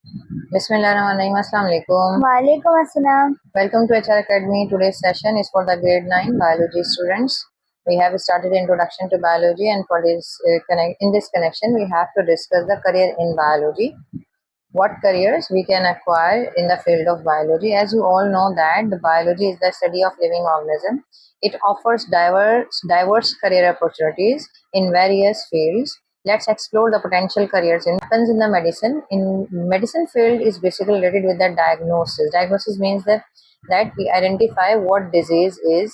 Bismillahirrahmanirrahim. Assalamu alaikum. Walaikum assalam. Welcome to HR Academy. Today's session is for the grade 9 biology students. We have started introduction to biology, and for this in this connection we have to discuss the career in biology. What careers we can acquire in the field of biology. As you all know that the biology is the study of living organism. It offers diverse career opportunities in various fields. Let's explore the potential careers in happens in the medicine. In medicine field is basically related with the diagnosis. Diagnosis means that we identify what disease is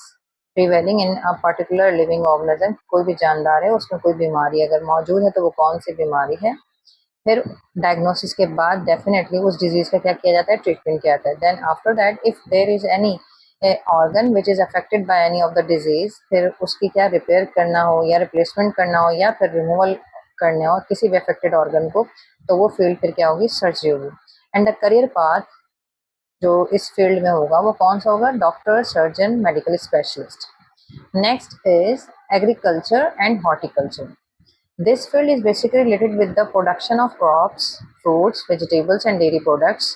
prevailing in a particular living organism. कोई भी जानदार है उसमें कोई बीमारी अगर मौजूद है तो वो कौन सी बीमारी है. फिर डायग्नोसिस के बाद डेफिनेटली उस डिजीज का क्या किया जाता है, ट्रीटमेंट किया जाता है. Then after that if there is any organ which is affected by any of the disease, फिर उसकी क्या रिपेयर करना हो या रिप्लेसमेंट करना हो या फिर रिमूवल करने हो किसी भी अफेक्टेड ऑर्गन को, तो वो फील्ड फिर क्या होगी, सर्जरी होगी. एंड द करियर पाथ जो इस फील्ड में होगा वो कौन सा होगा, doctor, surgeon, medical specialist. Next is agriculture and horticulture. This field is basically related with the production of crops, fruits, vegetables and dairy products.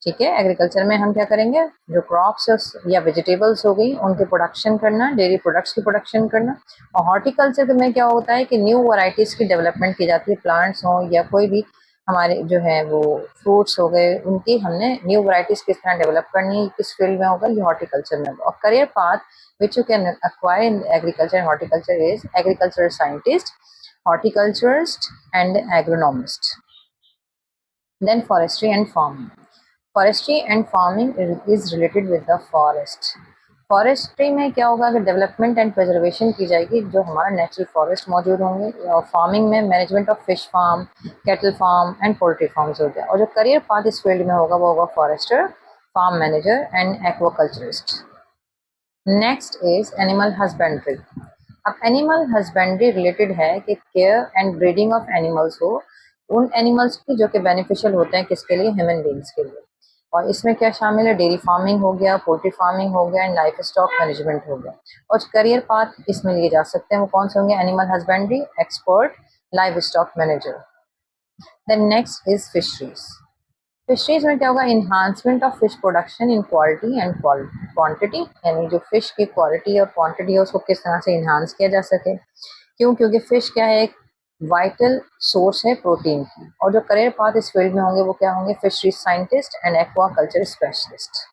ठीक है, एग्रीकल्चर में हम क्या करेंगे, जो क्रॉप्स या वेजिटेबल्स हो गई उनके प्रोडक्शन करना, डेयरी प्रोडक्ट्स की प्रोडक्शन करना. और हॉर्टिकल्चर में क्या होता है कि न्यू वैरायटीज़ की डेवलपमेंट की जाती है, प्लांट्स हों या कोई भी हमारे जो है वो फ्रूट्स हो गए, उनकी हमने न्यू वैरायटीज़ किस तरह डेवलप करनी है, किस फील्ड में होगा, ये हॉर्टिकल्चर में होगा. और career path which you can acquire in agriculture and horticulture is agriculture scientist, horticulturist and agronomist. Then forestry and farming. Forestry and farming is related with the forest. Forestry में क्या होगा, अगर डेवलपमेंट एंड प्रिजर्वेशन की जाएगी जो हमारा natural forest मौजूद होंगे. और फार्मिंग में management of fish farm, cattle farm and poultry farms हो गया. और जो करियर पाथ इस फील्ड में होगा वो होगा forester, farm manager and aquaculturist. Next is animal husbandry. अब एनिमल हस्बेंड्री रिलेटेड है कि care and breeding of animals हो, उन एनिमल्स की जो कि बेनिफिशियल होते हैं किसके लिए, ह्यूमन बींग्स के लिए. और इसमें क्या शामिल है, डेयरी फार्मिंग हो गया, पोल्ट्री फार्मिंग हो गया एंड लाइफ स्टॉक मैनेजमेंट हो गया. और करियर पाथ इसमें लिए जा सकते हैं वो कौन से होंगे, animal husbandry, expert, livestock manager. Then next is fisheries. Fisheries में क्या होगा, enhancement of fish production in quality and quantity, यानी जो फिश की क्वालिटी और क्वांटिटी है उसको किस तरह से इन्हांस किया जा सके. क्यों, क्योंकि फिश क्या है, एक वाइटल सोर्स है प्रोटीन की. और जो करियर पाथ इस फील्ड में होंगे वो क्या होंगे, fisheries scientist and aquaculture specialist.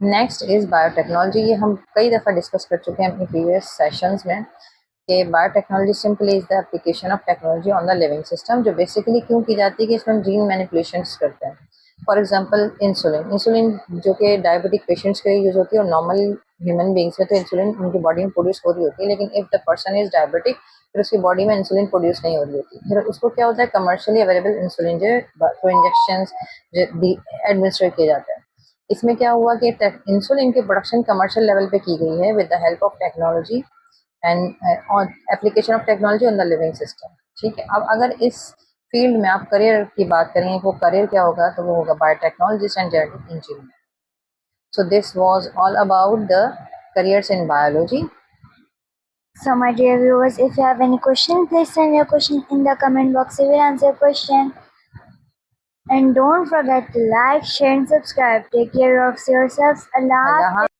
Next is biotechnology. ये हम कई दफ़ा डिस्कस कर चुके हैं अपनी प्रीवियस सेशंस में कि biotechnology simply is the application of technology on the living system. जो बेसिकली क्यों की जाती है कि इसमें जीन मैनिपुलेशंस करते हैं. For example insulin. इंसुलिन जो कि डायबिटिक पेशेंट्स के लिए यूज़ होती है, और नॉर्मल ह्यूमन बींग्स में तो इंसुलिन उनकी बॉडी में प्रोड्यूस हो रही होती है, लेकिन if the person is diabetic फिर उसकी बॉडी में इंसुलिन प्रोड्यूस नहीं हो रही होती. फिर उसको क्या होता है, कमर्शियली अवेलेबल इंसुलिन जो थ्रू इंजेक्शंस एडमिनिस्ट्रेट किया जाता है. इसमें क्या हुआ कि इंसुलिन की प्रोडक्शन कमर्शियल लेवल पे की गई है with the help of technology and on application of technology on the living system. ठीक है, अब अगर इस फील्ड में आप करियर की बात करें, वो करियर क्या होगा, तो वो होगा biotechnologist and genetic engineer. So this was all about the careers in biology. So my dear viewers, if you have any question, please send your question in the comment box. We will answer your question. And don't forget to like, share and subscribe. Take care of yourselves. Allah.